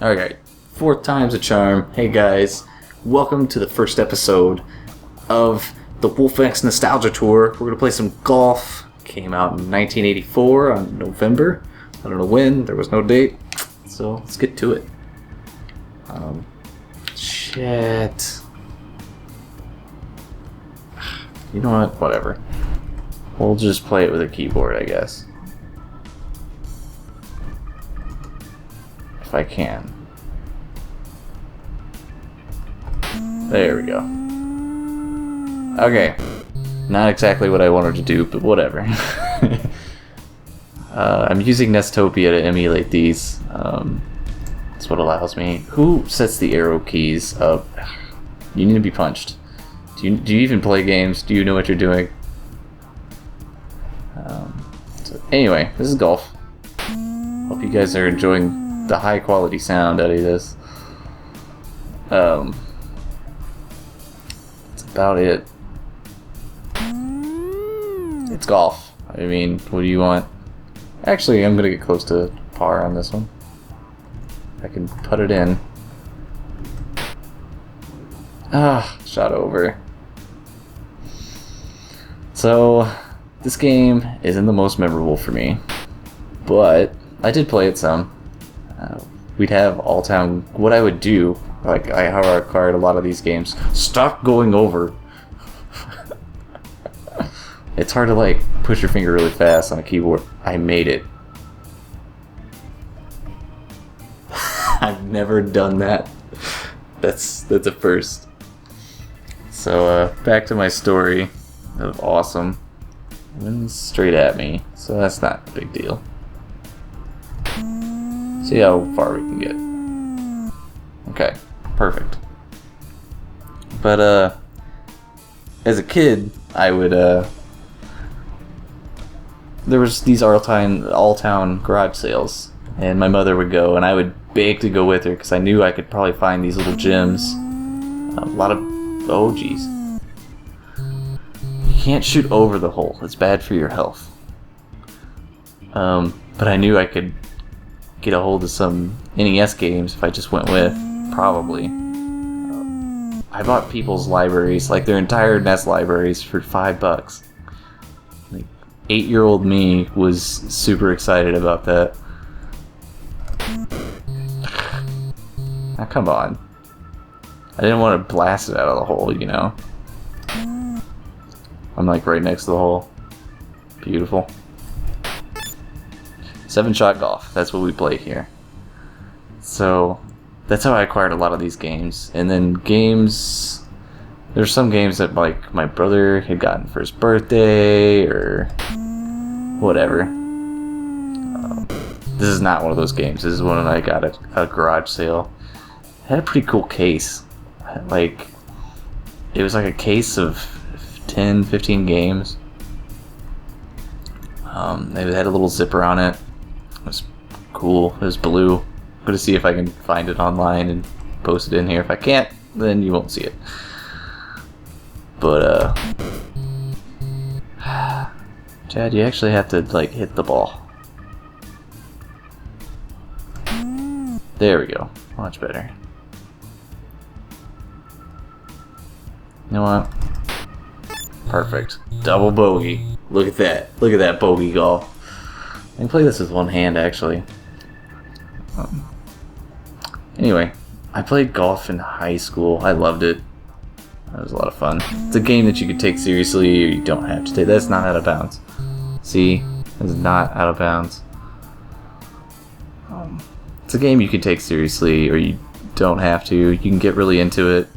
Alright, fourth time's a charm. Hey guys, welcome to the first episode of the WolfX Nostalgia Tour. We're going to play some golf. Came out in 1984 on November. I don't know when, there was no date. So let's get to it. Shit. You know what? Whatever. We'll just play it with a keyboard, I guess. If I can. There we go. Okay. Not exactly what I wanted to do, but whatever. I'm using Nestopia to emulate these. That's what allows me. Who sets the arrow keys up? You need to be punched. Do you even play games? Do you know what you're doing? So anyway, this is golf. Hope you guys are enjoying the high quality sound out of this. That's about it. It's golf. I mean, what do you want? Actually, I'm gonna get close to par on this one. I can put it in. Shot over. So, this game isn't the most memorable for me, but I did play it some. We'd have all-town. What I would do, like I acquired a lot of these games. Stop going over. It's hard to like push your finger really fast on a keyboard. I made it. I've never done that. That's a first. So back to my story of awesome. Went straight at me, so that's not a big deal. See how far we can get. Okay, perfect. But as a kid, I would there was these all-town garage sales, and my mother would go, and I would beg to go with her because I knew I could probably find these little gems. A lot of geez. You can't shoot over the hole; it's bad for your health. But I knew I could get a hold of some NES games if I just went with, probably. I bought people's libraries, like their entire NES libraries, for $5. 8-year-old me was super excited about that. Now come on. I didn't want to blast it out of the hole, you know. I'm like right next to the hole. Beautiful. 7-shot golf. That's what we play here. So that's how I acquired a lot of these games. And then games... There's some games that like my brother had gotten for his birthday or whatever. This is not one of those games. This is one that I got at a garage sale. It had a pretty cool case. Like, it was like a case of 10, 15 games. It had a little zipper on it. It was cool. It was blue. I'm gonna see if I can find it online and post it in here. If I can't, then you won't see it. But, Chad, you actually have to, like, hit the ball. There we go. Much better. You know what? Perfect. Double bogey. Look at that. Look at that bogey golf. I can play this with one hand, actually. Anyway, I played golf in high school. I loved it. That was a lot of fun. It's a game that you could take seriously or you don't have to take. That's not out of bounds. See? That's not out of bounds. It's a game you can take seriously or you don't have to. You can get really into it.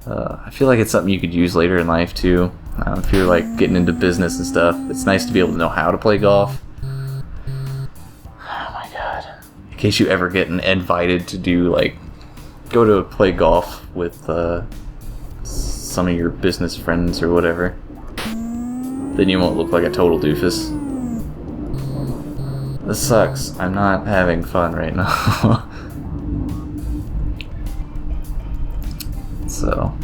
I feel like it's something you could use later in life too. If you're like getting into business and stuff, it's nice to be able to know how to play golf. Oh my god. In case you ever get invited to do like, go to play golf with some of your business friends or whatever, then you won't look like a total doofus. This sucks. I'm not having fun right now. So,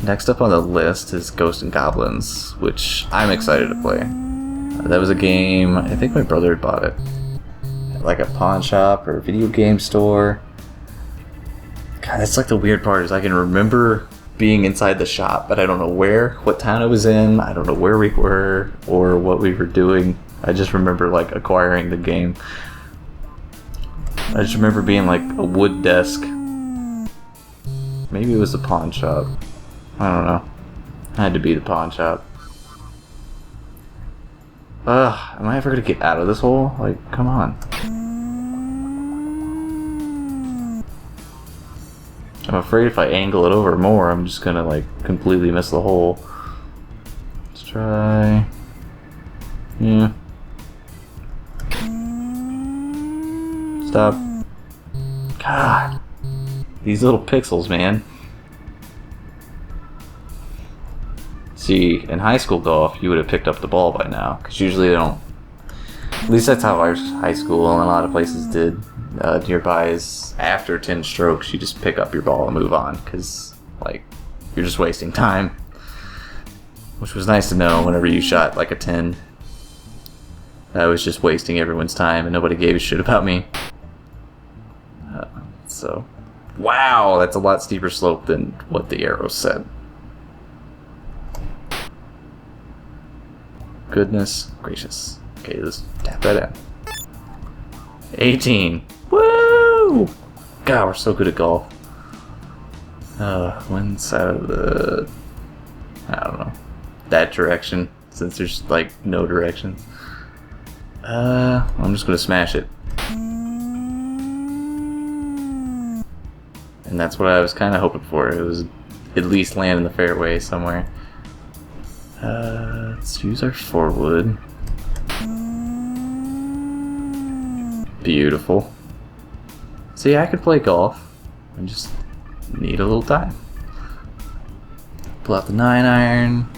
next up on the list is Ghosts and Goblins, which I'm excited to play. That was a game, I think my brother had bought it. like a pawn shop or a video game store. God, that's like the weird part is I can remember being inside the shop, but I don't know what town it was in. I don't know where we were or what we were doing. I just remember like acquiring the game. I just remember being like a wood desk. Maybe it was the pawn shop. I don't know. It had to be the pawn shop. Am I ever gonna get out of this hole? Like, come on. I'm afraid if I angle it over more, I'm just gonna like completely miss the hole. Let's try. Yeah. Stop. God. These little pixels, man. See, in high school golf, you would have picked up the ball by now, because usually they don't. At least that's how our high school and a lot of places did. Nearby is after 10 strokes, you just pick up your ball and move on, because like you're just wasting time. Which was nice to know whenever you shot like a 10. I was just wasting everyone's time and nobody gave a shit about me. So, wow, that's a lot steeper slope than what the arrow said. Goodness gracious. Okay, let's tap that in. 18. Woo! God, we're so good at golf. One side of the... I don't know. That direction, since there's like no directions. I'm just gonna smash it. And that's what I was kind of hoping for. It was at least land in the fairway somewhere. Let's use our 4-wood. Beautiful. See, I could play golf. I just need a little time. Pull out the 9-iron.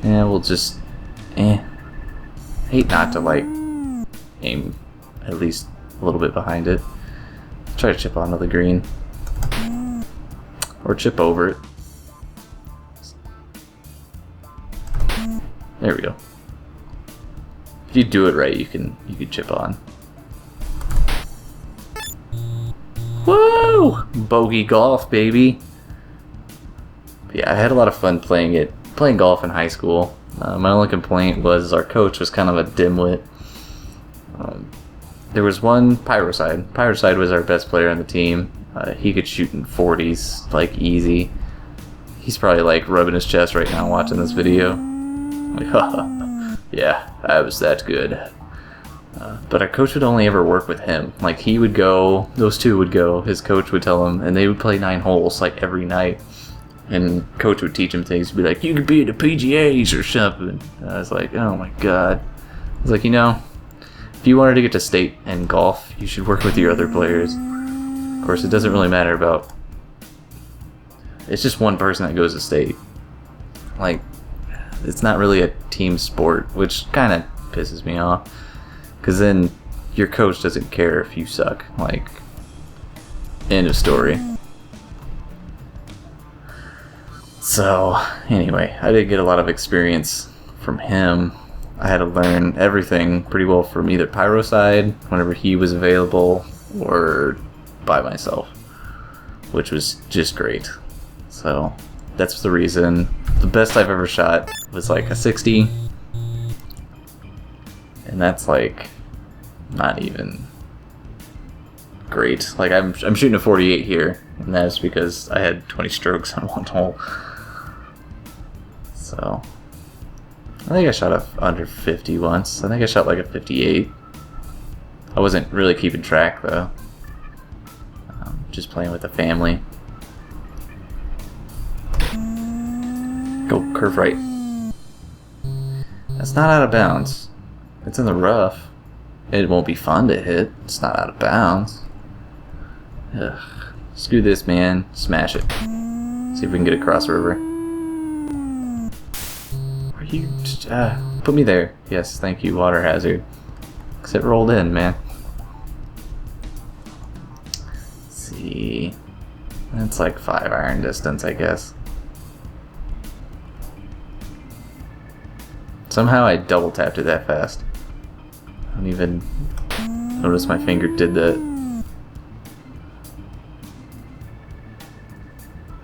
And we'll just... hate not to, like, aim at least a little bit behind it. Try to chip onto the green. Or chip over it. There we go. If you do it right, you can chip on. Woo! Bogey golf, baby. But yeah, I had a lot of fun playing golf in high school. My only complaint was our coach was kind of a dimwit. There was one Pyroside. Pyroside was our best player on the team. He could shoot in 40s, like easy. He's probably like rubbing his chest right now watching this video. Like, haha, yeah, I was that good. But our coach would only ever work with him. Like, he would go, those two would go, his coach would tell him, and they would play 9 holes like every night. And coach would teach him things. He'd be like, you could be at the PGAs or something. And I was like, oh my god. I was like, you know, if you wanted to get to state in golf, you should work with your other players. Of course, it doesn't really matter about... It's just one person that goes to state. Like, it's not really a team sport, which kind of pisses me off. Because then your coach doesn't care if you suck. Like, end of story. So, anyway, I did get a lot of experience from him. I had to learn everything pretty well from either Pyroside, whenever he was available, or by myself, which was just great. So, that's the reason. The best I've ever shot was like a 60, and that's like not even great. Like, I'm shooting a 48 here, and that's because I had 20 strokes on one hole. So, I think I shot under 50 once. I think I shot like a 58. I wasn't really keeping track though. Just playing with the family. Go curve right. That's not out of bounds. It's in the rough. It won't be fun to hit. It's not out of bounds. Ugh. Screw this, man. Smash it. See if we can get across the river. Are you... put me there. Yes, thank you, water hazard. Because it rolled in, man. Let's see... That's like 5-iron distance, I guess. Somehow I double tapped it that fast. I don't even notice my finger did that.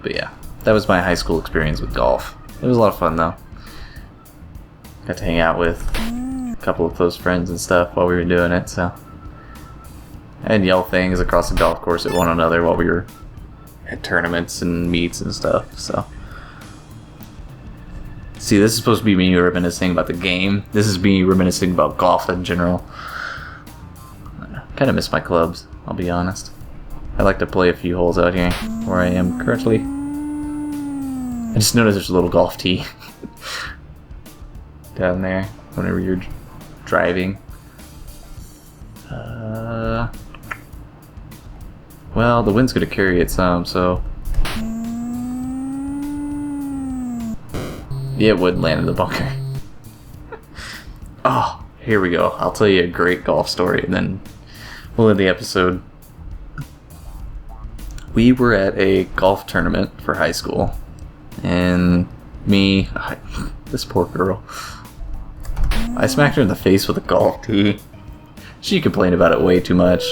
But yeah, that was my high school experience with golf. It was a lot of fun though. Got to hang out with a couple of close friends and stuff while we were doing it, so. And yell things across the golf course at one another while we were at tournaments and meets and stuff, so. See, this is supposed to be me reminiscing about the game. This is me reminiscing about golf in general. I kind of miss my clubs, I'll be honest. I like to play a few holes out here, where I am currently. I just noticed there's a little golf tee down there whenever you're driving. Well, the wind's gonna carry it some, so. Yeah, it would land in the bunker. Oh, here we go. I'll tell you a great golf story and then we'll end the episode. We were at a golf tournament for high school. And this poor girl. I smacked her in the face with a golf tee. She complained about it way too much.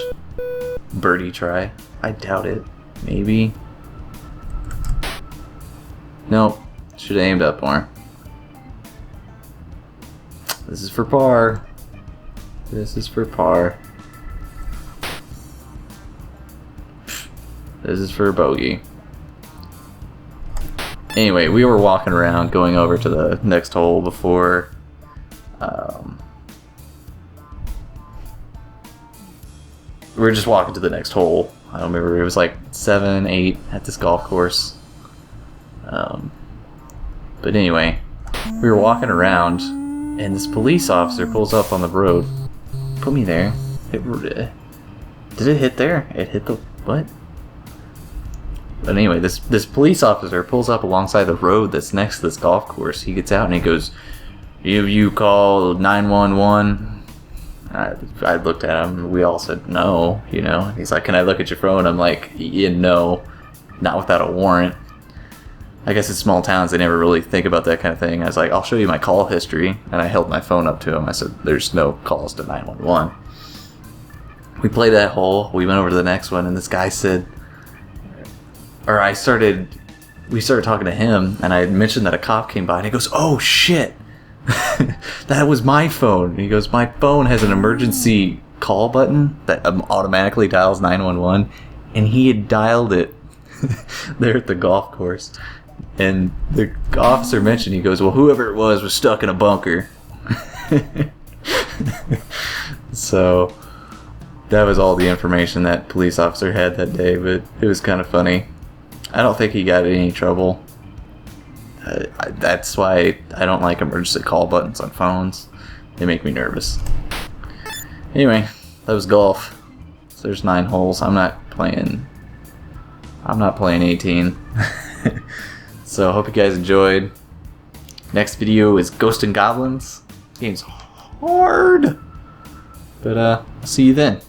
Birdie try. I doubt it. Maybe. Nope. Should have aimed up more. This is for par. This is for par. This is for bogey. Anyway, we were walking around going over to the next hole before we were just walking to the next hole. I don't remember, it was like 7, 8 at this golf course. But anyway, we were walking around and this police officer pulls up on the road. Put me there. Did it hit there? It hit the what? But anyway, this police officer pulls up alongside the road that's next to this golf course. He gets out and he goes, "You call 911?" I looked at him. We all said no, you know. He's like, "Can I look at your phone?" I'm like, "Yeah, no, not without a warrant." I guess in small towns they never really think about that kind of thing. I was like, "I'll show you my call history," and I held my phone up to him. I said, "There's no calls to 911." We played that hole. We went over to the next one, and this guy said, we started talking to him, and I mentioned that a cop came by, and he goes, "Oh shit, that was my phone." And he goes, "My phone has an emergency call button that automatically dials 911, and he had dialed it there at the golf course." And the officer mentioned, he goes, "Well, whoever it was stuck in a bunker." So that was all the information that police officer had that day, but it was kind of funny. I don't think he got in any trouble. That's why I don't like emergency call buttons on phones. They make me nervous. Anyway, that was golf. So there's 9 holes. I'm not playing 18. So I hope you guys enjoyed. Next video is Ghost and Goblins. This game's hard. But see you then.